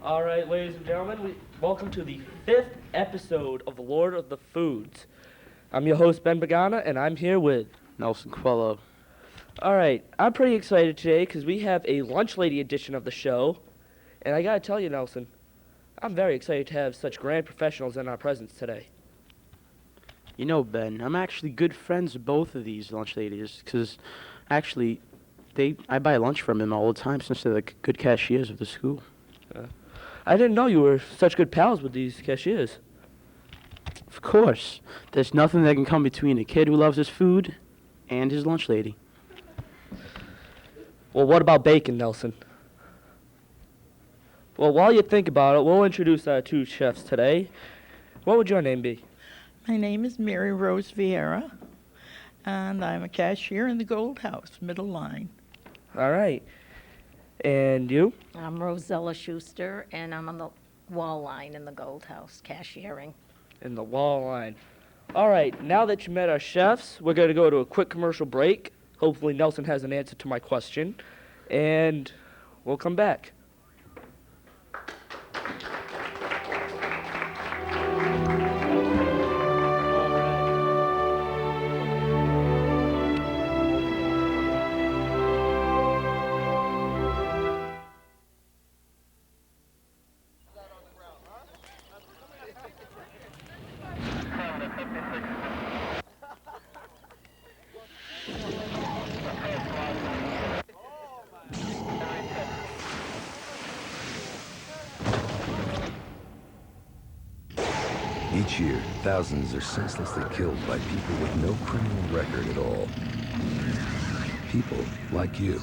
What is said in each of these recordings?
All right, ladies and gentlemen, welcome to the 5th episode of Lord of the Foods. I'm your host, Ben Bagana, and I'm here with... Nelson Quello. All right, I'm pretty excited today because we have a lunch lady edition of the show. And I got to tell you, Nelson, I'm very excited to have such grand professionals in our presence today. You know, Ben, I'm actually good friends with both of these lunch ladies because actually I buy lunch from them all the time since they're like good cashiers of the school. I didn't know you were such good pals with these cashiers. Of course. There's nothing that can come between a kid who loves his food and his lunch lady. Well, what about bacon, Nelson? Well, while you think about it, we'll introduce our two chefs today. What would your name be? My name is Mary Rose Vieira, and I'm a cashier in the Gold House, middle line. All right. And you? I'm Rosella Schuster, and I'm on the wall line in the Gold House, cashiering. In the wall line. All right, now that you met our chefs, we're going to go to a quick commercial break. Hopefully Nelson has an answer to my question, and we'll come back. Each year, thousands are senselessly killed by people with no criminal record at all. People like you.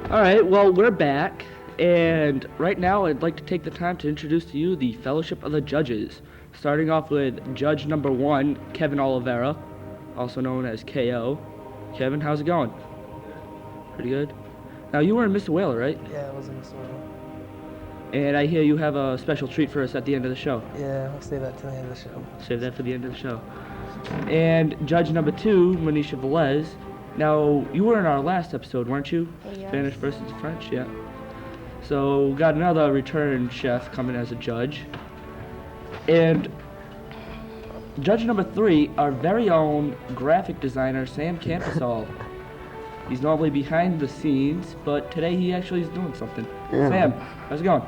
All right, well, we're back, and right now I'd like to take the time to introduce to you the Fellowship of the Judges, starting off with Judge number 1, Kevin Oliveira, also known as KO. Kevin, how's it going? Pretty good. Now, you were in Mr. Whaler, right? Yeah, I was in Minnesota. And I hear you have a special treat for us at the end of the show. Yeah, I'll save that till the end of the show. Save that for the end of the show. And Judge number 2, Manisha Velez. Now, you were in our last episode, weren't you? Yes. Spanish versus French, yeah. So, got another return chef coming as a judge. And judge number 3, our very own graphic designer, Sam Campasol. He's normally behind the scenes, but today he actually is doing something. Yeah. Sam, how's it going?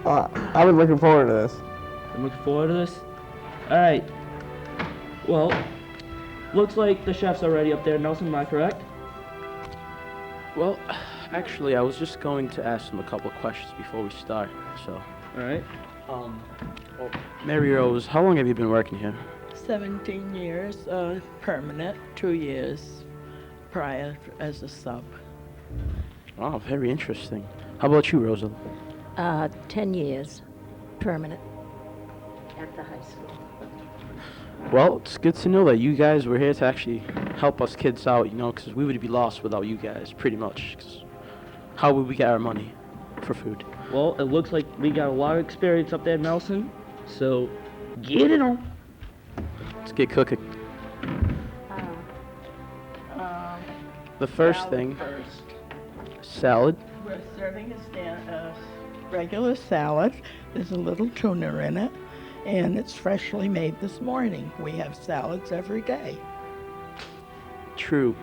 I've been looking forward to this. I'm looking forward to this. All right. Well, looks like the chefs are ready up there. Nelson, am I correct? Well, actually, I was just going to ask them a couple of questions before we start, so. All right. Mary Rose, how long have you been working here? 17 years permanent, 2 years prior as a sub. Oh, very interesting. How about you, Rosa? 10 years, permanent, at the high school. Well, it's good to know that you guys were here to actually help us kids out, you know, because we would be lost without you guys, pretty much. 'Cause how would we get our money for food? Well, it looks like we got a lot of experience up there, Nelson. So, get it on. Let's get cooking. The first Salad thing, First. salad. We're serving a regular salad. There's a little tuna in it, and it's freshly made this morning. We have salads every day. True.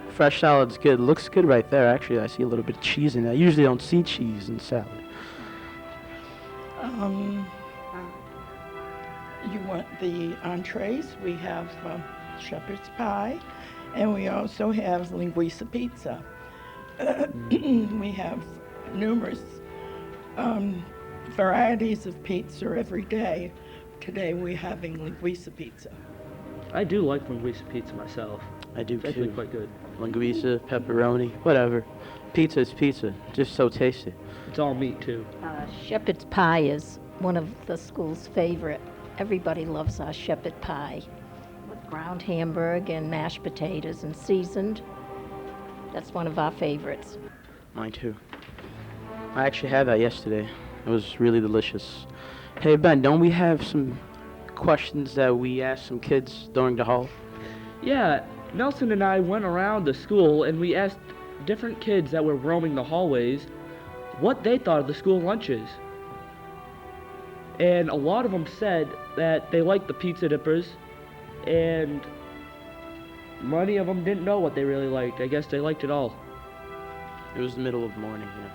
Fresh salad's good. Looks good right there. Actually, I see a little bit of cheese in it. I usually don't see cheese in salad. You want the entrees? We have shepherd's pie, and we also have linguiça pizza. We have numerous varieties of pizza every day. Today we're having linguiça pizza. I do like linguiça pizza myself. I do It's actually too. quite good. Linguiça, pepperoni, whatever. Pizza is pizza. Just so tasty. It's all meat, too. Shepherd's pie is one of the school's favorite. Everybody loves our shepherd pie with ground hamburg and mashed potatoes and seasoned. That's one of our favorites. Mine too. I actually had that yesterday. It was really delicious. Hey Ben, don't we have some questions that we asked some kids during the hall? Yeah, Nelson and I went around the school and we asked different kids that were roaming the hallways what they thought of the school lunches. And a lot of them said that they liked the pizza dippers, and many of them didn't know what they really liked. I guess they liked it all. It was the middle of the morning, you know.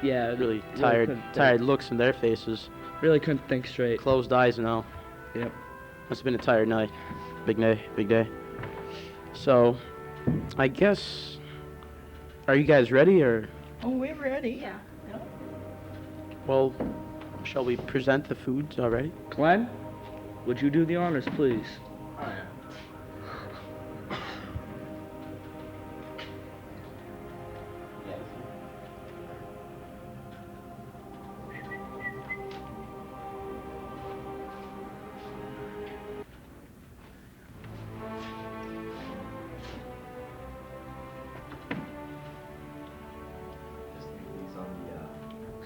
Yeah, Really couldn't tired think. looks in their faces. Really couldn't think straight. Closed eyes and all. Yep. Must have been a tired night. Big day, big day. So, I guess, are you guys ready or? Oh, we're ready. Yeah. Well, shall we present the foods already? Glenn, would you do the honors, please?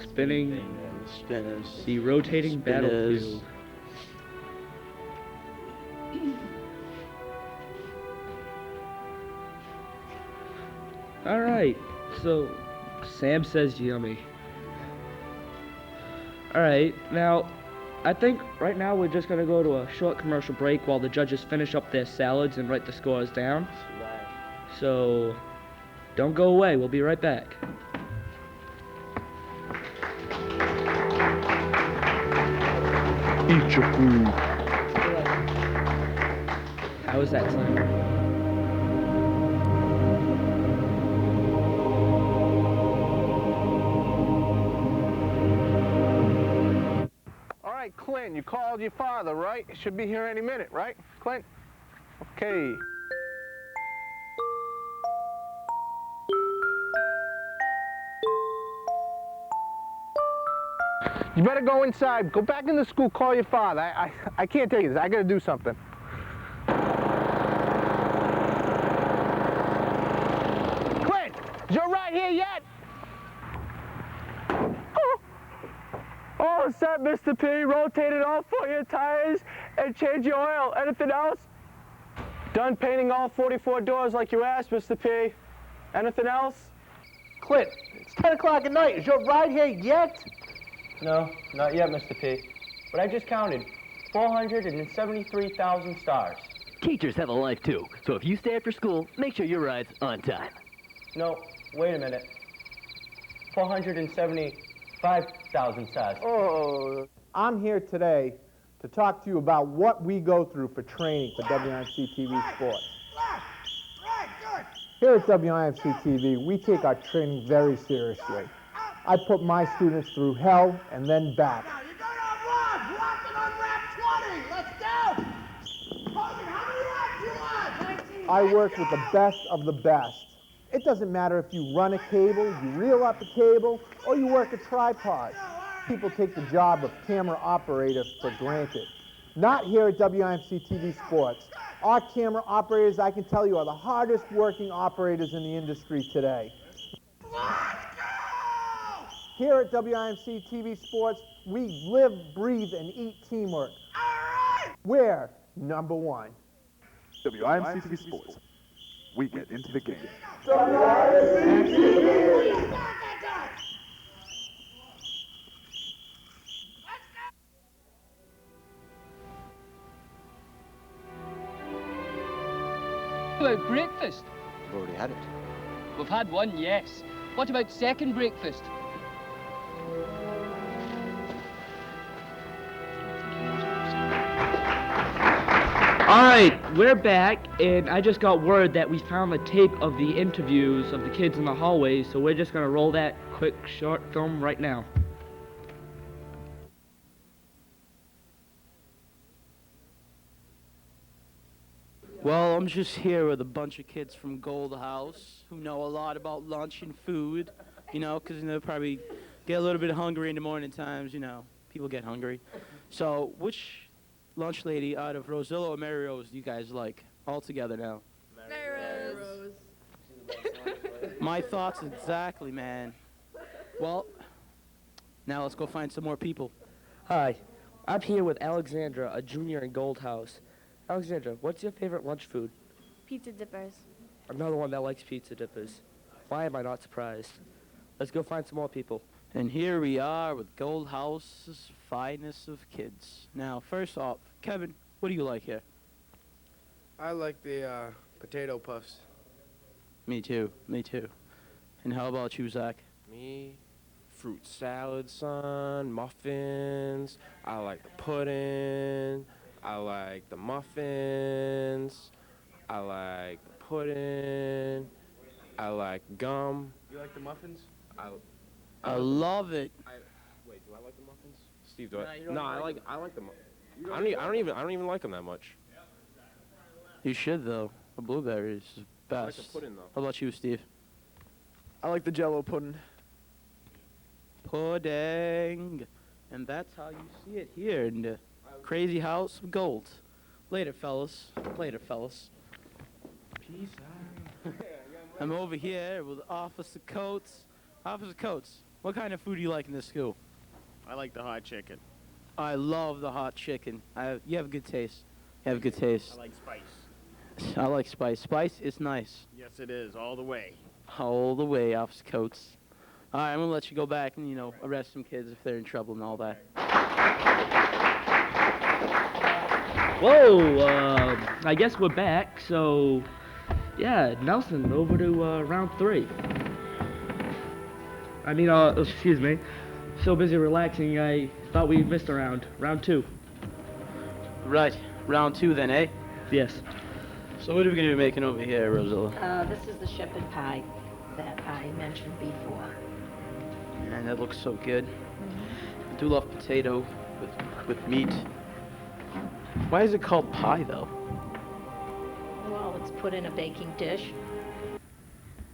Spinning Spinners. the rotating Spinners. battlefield. All right, so Sam says yummy. All right, now I think right now we're just gonna go to a short commercial break while the judges finish up their salads and write the scores down. So don't go away. We'll be right back. Eat your food. How was that, Sam? All right, Clint, you called your father, right? Should be here any minute, right, Clint? Okay. You better go inside. Go back into school, call your father. I can't take this. I gotta do something. Clint, is you right here yet? All set, Mr. P. Rotated all 4 your tires and change your oil. Anything else? Done painting all 44 doors like you asked, Mr. P. Anything else? Clint, it's 10 o'clock at night. Is your ride here yet? No, not yet, Mr. P. But I just counted 473,000 stars. Teachers have a life too, so if you stay after school, make sure your ride's on time. No, wait a minute. 475,000 stars. Oh. I'm here today to talk to you about what we go through for training for WIMC TV Sports. Here at WIMC TV, we take our training very seriously. I put my students through hell and then back. Now you gotta unlock! Lock and unwrap 20! Let's go! Hogan, how many laps you want? 19. I work with the best of the best. It doesn't matter if you run a cable, you reel up a cable, or you work a tripod. People take the job of camera operator for granted. Not here at WIMC TV Sports. Our camera operators, I can tell you, are the hardest working operators in the industry today. Here at WIMC TV Sports, we live, breathe, and eat teamwork. We're number one. WIMC TV Sports. We get into the game. About breakfast? We've already had it. We've had one, yes. What about second breakfast? Alright, we're back, and I just got word that we found the tape of the interviews of the kids in the hallways, so we're just gonna roll that quick short film right now. Well, I'm just here with a bunch of kids from Gold House who know a lot about lunch and food, you know, because they'll probably get a little bit hungry in the morning times, you know. People get hungry. So, which lunch lady out of Rosillo or Mary Rose do you guys like? All together now. Mary Rose. My thoughts exactly, man. Well, now let's go find some more people. Hi, I'm here with Alexandra, a junior in Gold House. Alexandra, what's your favorite lunch food? Pizza dippers. Another one that likes pizza dippers. Why am I not surprised? Let's go find some more people. And here we are with Gold House's finest of kids. Now, first off, Kevin, what do you like here? I like the potato puffs. Me too. And how about you, Zach? Me, fruit salad, son, muffins. I like the pudding. I like the muffins. I like the pudding. I like gum. You like the muffins? I love it. Wait, do I like the muffins? Steve, do Nah, I? you don't No, like I like the muffins. I don't even like them that much. You should though. The blueberries is best. I like the pudding though. How about you, Steve? I like the Jello pudding. Pudding. And that's how you see it here in the crazy house of gold. Later, fellas. Peace out. I'm over here with Officer Coates. Officer Coates, what kind of food do you like in this school? I like the hot chicken. I love the hot chicken. You have good taste. I like spice. I like spice. Spice is nice. Yes, it is, all the way. All the way, Officer Coates. All right, I'm going to let you go back and, arrest some kids if they're in trouble and all that. Whoa, I guess we're back, so yeah, Nelson, over to round 3. Excuse me, so busy relaxing, I thought we missed a round. Round 2. Right, round 2 then, eh? Yes. So what are we going to be making over here, Rosella? This is the shepherd pie that I mentioned before. And that looks so good. I do love potato with meat. Why is it called pie, though? Well, it's put in a baking dish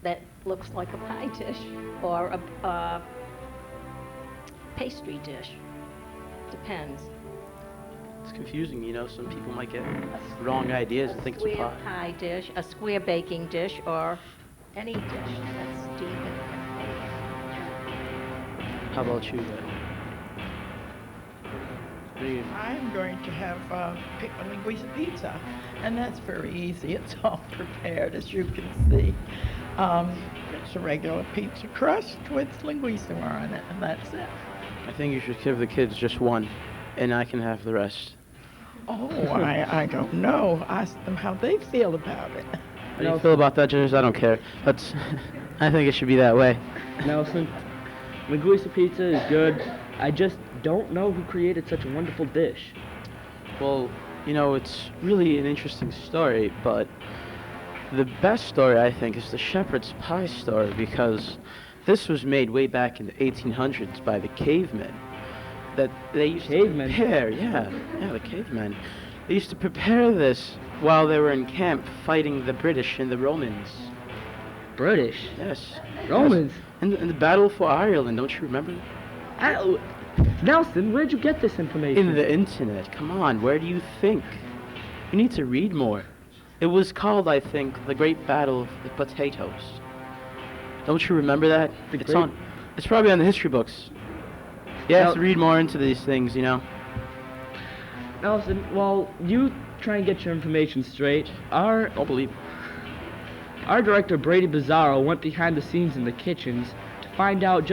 that looks like a pie dish or a pastry dish. Depends. It's confusing, some people might get wrong ideas and think it's a Square pie. pie dish, a square baking dish, or any dish that's deep in How about you, I'm going to have linguiça pizza, and that's very easy. It's all prepared, as you can see. It's a regular pizza crust with linguiça on it, and that's it. I think you should give the kids just one, and I can have the rest. Oh, I don't know. Ask them how they feel about it. How do you feel about that, Judges? I don't care. But I think it should be that way. Nelson, linguiça pizza is good. I just don't know who created such a wonderful dish. Well, it's really an interesting story, but the best story, I think, is the shepherd's pie story, because this was made way back in the 1800s by the cavemen. That they used to prepare, the cavemen. They used to prepare this while they were in camp fighting the British and the Romans. British? Yes. Romans? Yes. In the Battle for Ireland, don't you remember? Nelson, where'd you get this information? In the internet. Come on, where do you think? You need to read more. It was called, I think, the Great Battle of the Potatoes. Don't you remember that? It's probably on the history books. You have to read more into these things, Nelson, well, you try and get your information straight. Don't believe it. Our director, Brady Bizzaro, went behind the scenes in the kitchens to find out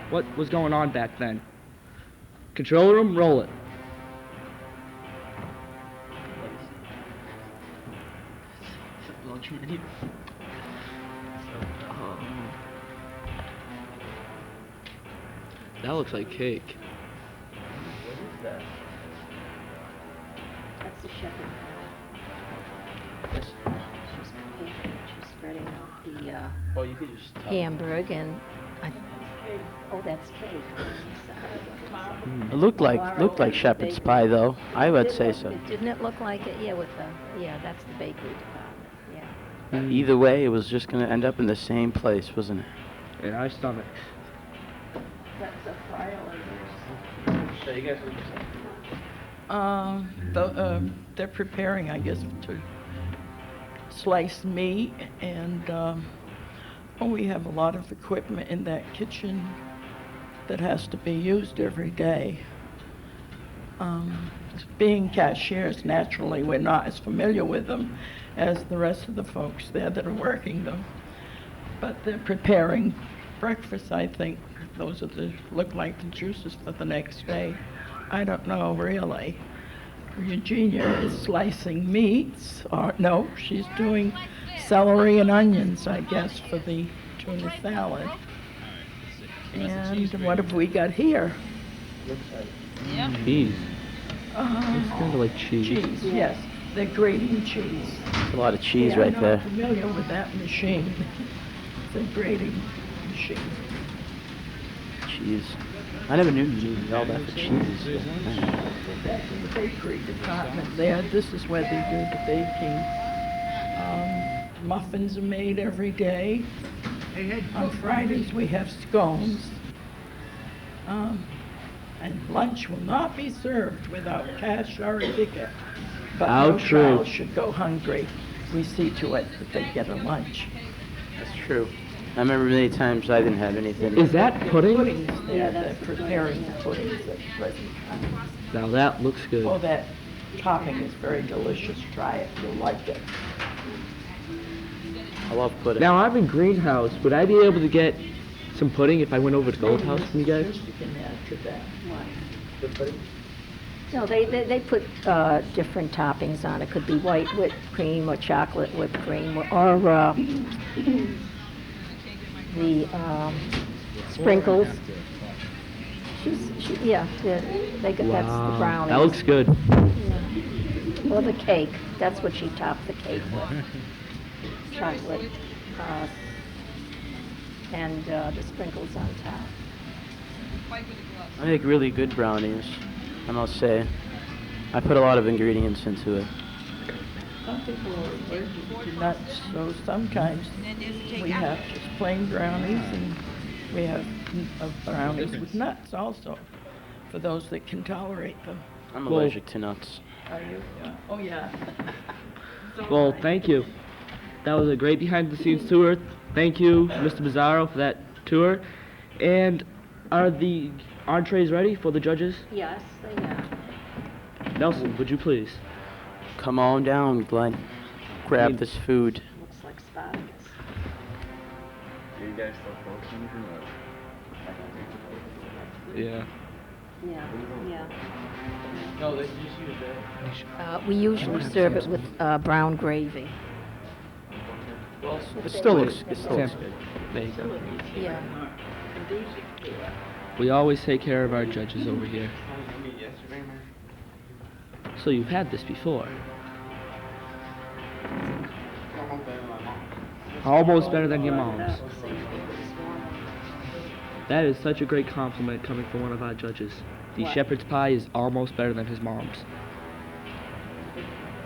what was going on back then. Control room, roll it. Lunch menu. That looks like cake. What is that? That's the shepherd pie. She's spreading out the you could just hamburg and that's cake. It looked like shepherd's pie, though. I would say so. Didn't it look like it? Yeah, that's the bakery department. Yeah. Either way, it was just going to end up in the same place, wasn't it? In our stomachs. That's a fryer. So you guys They're preparing, I guess, to slice meat, and we have a lot of equipment in that kitchen that has to be used every day. Being cashiers, naturally, we're not as familiar with them as the rest of the folks there that are working them. But they're preparing breakfast, I think. Those are look like the juices for the next day. I don't know, really. Eugenia is slicing meats, or no, she's doing celery and onions, I guess, for the tuna salad. And what have we got here? Cheese. It's kind of like cheese. Cheese, yes. They're grating cheese. There's a lot of cheese Yeah, right there. I'm familiar with that machine. It's a grating machine. Cheese. I never knew you needed all that for cheese. Back in the bakery department there, this is where they do the baking. Muffins are made every day. On Fridays we have scones. And lunch will not be served without cash or a ticket. But How no true. child should go hungry. We see to it that they get a lunch. That's true. I remember many times I didn't have anything. Is that pudding? Puddings there, they're preparing the puddings at the present time. Now that looks good. Oh, that topping is very delicious. Try it, you'll like it. I love pudding. Now I'm in Greenhouse. Would I be able to get some pudding if I went over to Gold House from you guys? You can add to that. No, they put different toppings on it. Could be white whipped cream or chocolate whipped cream or the sprinkles. Yeah, they got, that's the brownies. That looks good. Yeah. Or the cake. That's what she topped the cake with. Chocolate and the sprinkles on top. I make really good brownies, I must say. I put a lot of ingredients into it. Some people are allergic to nuts, so sometimes we have just plain brownies, and we have brownies with nuts also, for those that can tolerate them. I'm allergic to nuts. Are you? Yeah. Oh, yeah. Well, thank you. That was a great behind-the-scenes tour. Thank you, Mr. Bizzaro, for that tour. And are the entrees ready for the judges? Yes, they are. Nelson, would you please? Come on down, Glenn. Grab this food. Looks like Spartacus. Are you guys still focusing or Yeah. Yeah. No, they just use that. We usually serve it with brown gravy. Well, it still looks good. There you go. Yeah. We always take care of our judges over here. So you've had this before. Almost better than your mom's. That is such a great compliment coming from one of our judges. The shepherd's pie is almost better than his mom's.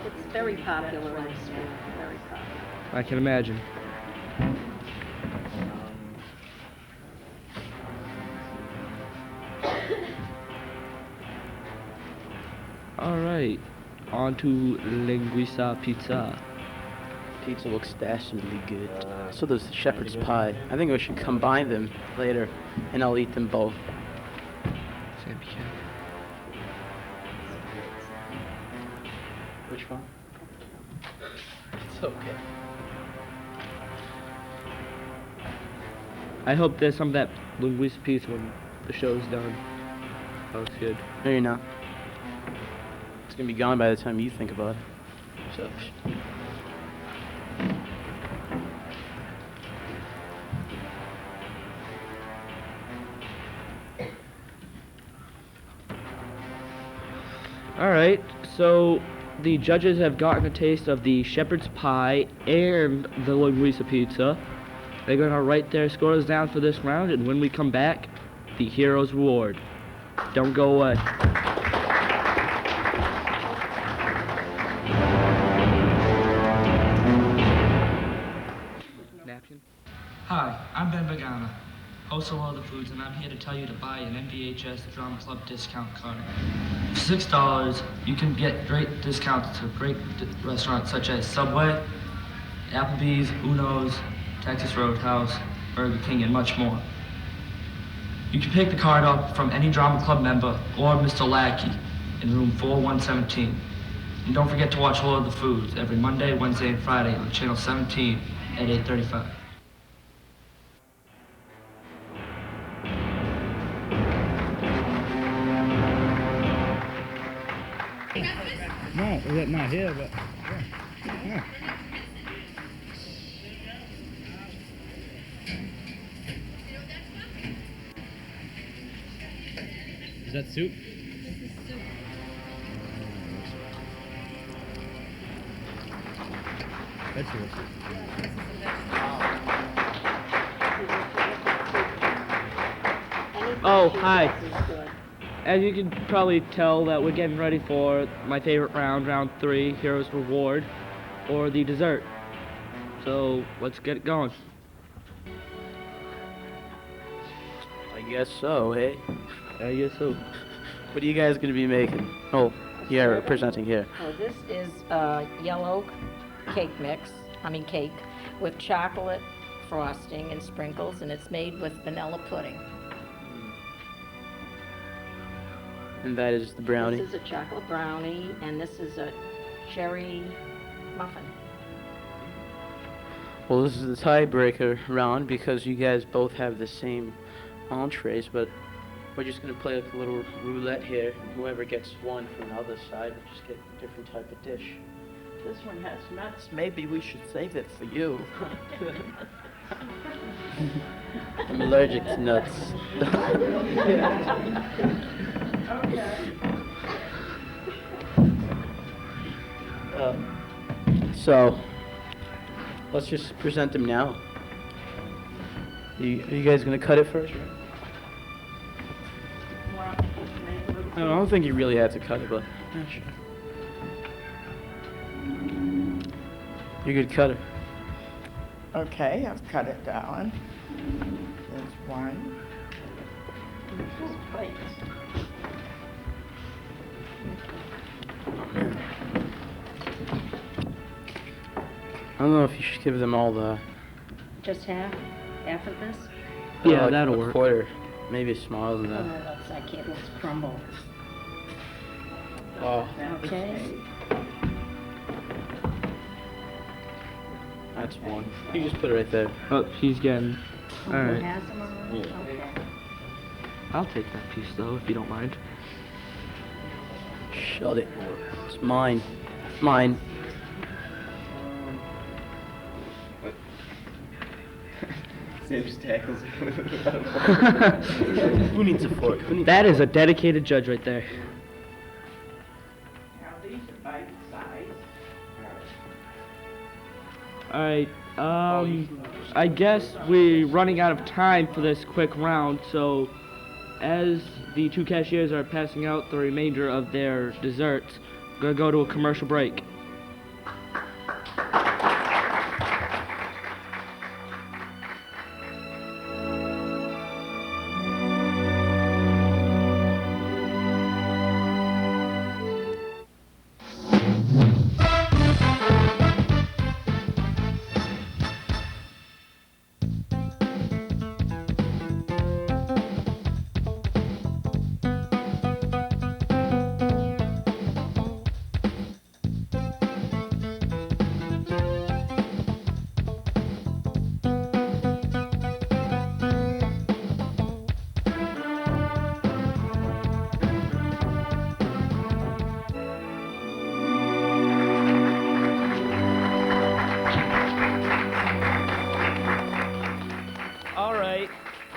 It's very popular in the school. Very popular. I can imagine. All right, on to linguiça pizza. Pizza looks dastardly good. So does the shepherd's pie. I think we should combine them later, and I'll eat them both. Sam, be careful. Which one? It's okay. I hope there's some of that linguiça pizza when the show's done. That looks good. No, you're not. It's gonna be gone by the time you think about it. So. All right, so the judges have gotten a taste of the shepherd's pie and the linguiça pizza. They're gonna write their scores down for this round, and when we come back, the hero's reward. Don't go away. Napkin. Hi, I'm Ben Bagana, host of All the Foods, and I'm here to tell you to buy an MVHS Drama Club discount card. For $6, you can get great discounts to great restaurants such as Subway, Applebee's, Uno's, Texas Roadhouse, Burger King, and much more. You can pick the card up from any Drama Club member or Mr. Lackey, in room 4117. And don't forget to watch Lord of the Foods every Monday, Wednesday, and Friday on channel 17 at 8:35. No, not here, but yeah. Is that soup? Vegetable soup. Oh, hi. As you can probably tell that we're getting ready for my favorite round, round 3, Hero's Reward, or the dessert. So, let's get it going. I guess so, hey? I guess so. What are you guys gonna be making? Oh, here, presenting here. Oh, this is yellow cake cake with chocolate frosting and sprinkles, and it's made with vanilla pudding. And that is the brownie. This is a chocolate brownie, and this is a cherry muffin. Well, this is the tiebreaker round because you guys both have the same entrees, but we're just gonna play like a little roulette here. Whoever gets one from the other side will just get a different type of dish. This one has nuts. Maybe we should save it for you. I'm allergic to nuts. So, let's just present them now. Are you guys gonna cut it first? I don't think you really have to cut it, but yeah, sure. You're a good cutter. Okay, I've cut it down. There's one. There's plates. I don't know if you should give them all the... Just half of this? Yeah, like that'll a work. quarter, maybe smaller than Oh, that. I can't, let's crumble. Oh, Okay. that's one. You just put it right there. Oh, she's getting... Who Alright. has them already? Yeah. Okay. I'll take that piece though, if you don't mind. Shut it. It's mine. Mine. Sam just tackles Who needs a fork? That is a dedicated judge right there. Now these are bite size. Alright, I guess we're running out of time for this quick round, so as the two cashiers are passing out the remainder of their desserts, we're gonna go to a commercial break.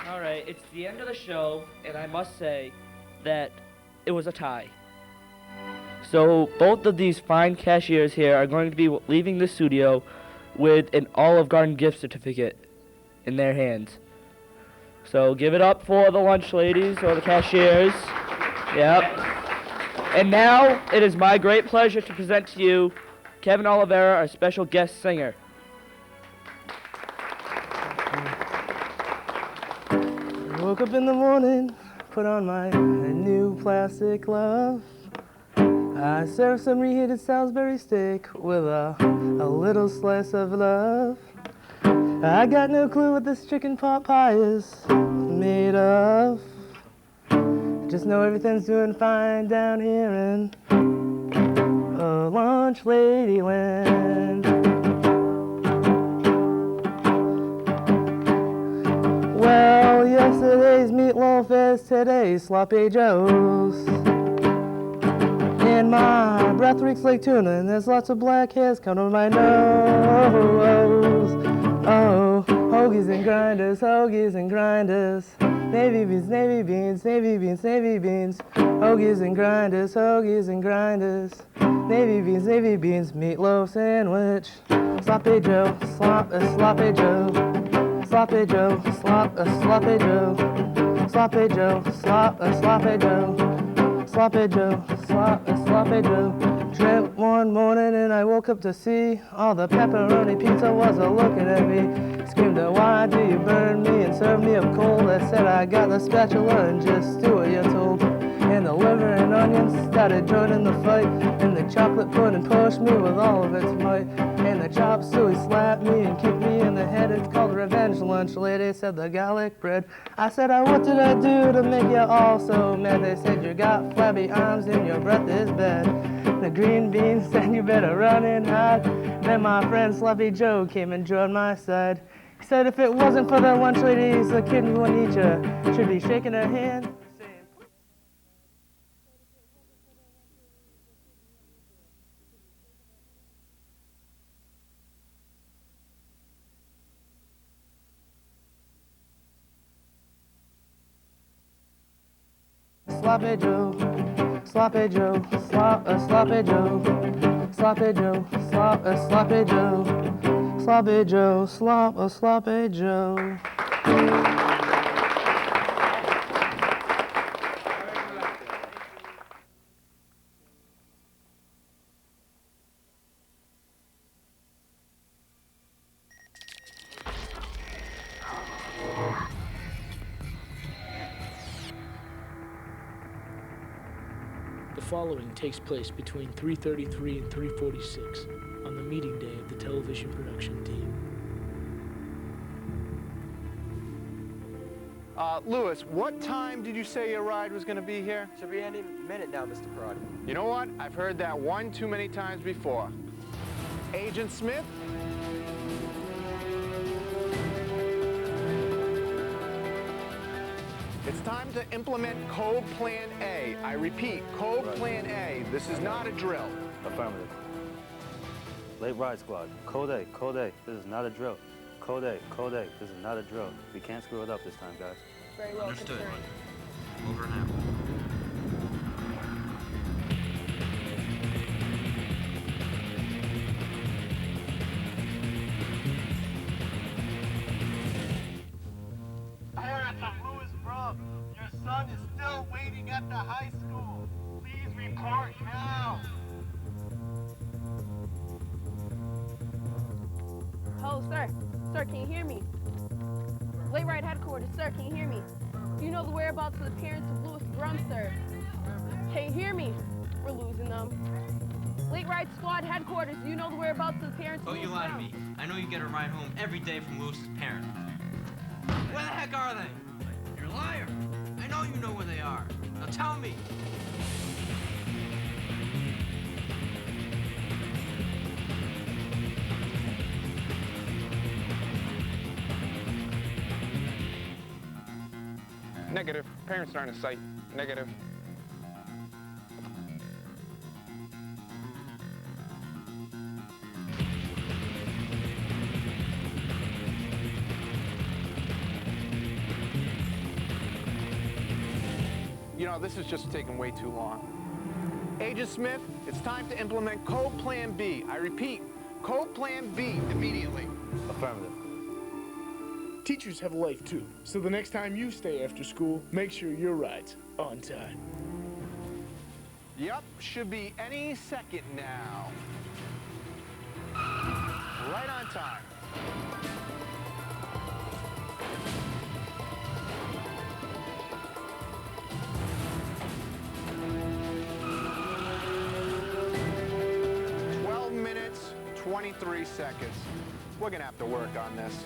Alright, it's the end of the show, and I must say that it was a tie. So both of these fine cashiers here are going to be leaving the studio with an Olive Garden gift certificate in their hands. So give it up for the lunch ladies or the cashiers. Yep. And now it is my great pleasure to present to you Kevin Oliveira, our special guest singer. Woke up in the morning, put on my new plastic glove. I served some reheated Salisbury steak with a little slice of love. I got no clue what this chicken pot pie is made of. just know everything's doing fine down here in Lunch Lady Land. Well, yesterday's meatloaf is today's sloppy joes. And my breath reeks like tuna, and there's lots of black hairs coming to my nose. Oh, hoagies and grinders, hoagies and grinders. Navy beans, navy beans, navy beans, navy beans. Hoagies and grinders, hoagies and grinders. Navy beans, meatloaf sandwich. Sloppy Joe, sloppy Joe. Sloppy Joe, sloppy Joe. Sloppy Joe, sloppy Joe. Sloppy Joe, sloppy Joe. Dreamt one morning and I woke up to see all the pepperoni pizza was a-looking at me. Screamed, why do you burn me and serve me up cold? I said, I got the spatula and just do what you're told. And the liver and onions started joining the fight. And the chocolate pudding pushed me with all of its might. And the chop suey slapped me and kicked me in the head. It's called revenge lunch, lady, said the garlic bread. I said, what did I do to make you all so mad? They said, you got flabby arms and your breath is bad. The green beans said, you better run and hide. Then my friend Sloppy Joe came and joined my side. He said, if it wasn't for the lunch ladies, the kid who wouldn't eat ya should be shaking her hand. Sloppy Joe, sloppy Joe, sloppy Joe, sloppy Joe, sloppy Joe, sloppy Joe, sloppy Joe. The following takes place between 3:33 and 3:46 on the meeting day of the television production team. Lewis, what time did you say your ride was going to be here? Should be any minute now, Mr. Prod. You know what? I've heard that one too many times before. Agent Smith? It's time to implement Code Plan A. I repeat, Code Plan A. This is not a drill. Affirmative. Late ride squad. Code A, Code A. This is not a drill. Code A, Code A. This is not a drill. We can't screw it up this time, guys. Very well Understood. concerned. Over and out. Parents of Louis Brooks, your son is still waiting at the high school. Please report now. Oh, sir. Sir, can you hear me? Late Ride Headquarters, sir, can you hear me? Do you know the whereabouts of the parents of Louis Brum, sir? Can you hear me? We're losing them. Late Ride Squad Headquarters, do you know the whereabouts of the parents of Don't you Louis lie to Brum? me. I know you get a ride home every day from Lewis's parents. Where the heck are they? You're a liar. I know you know where they are. Now tell me. Negative. Parents aren't in sight. Negative. You know, this is just taking way too long. Agent Smith, it's time to implement Code Plan B. I repeat, Code Plan B immediately. Affirmative. Teachers have a life too, so the next time you stay after school, make sure your ride's on time. Yep, should be any second now. Right on time. "12 minutes, 23 seconds. We're gonna have to work on this.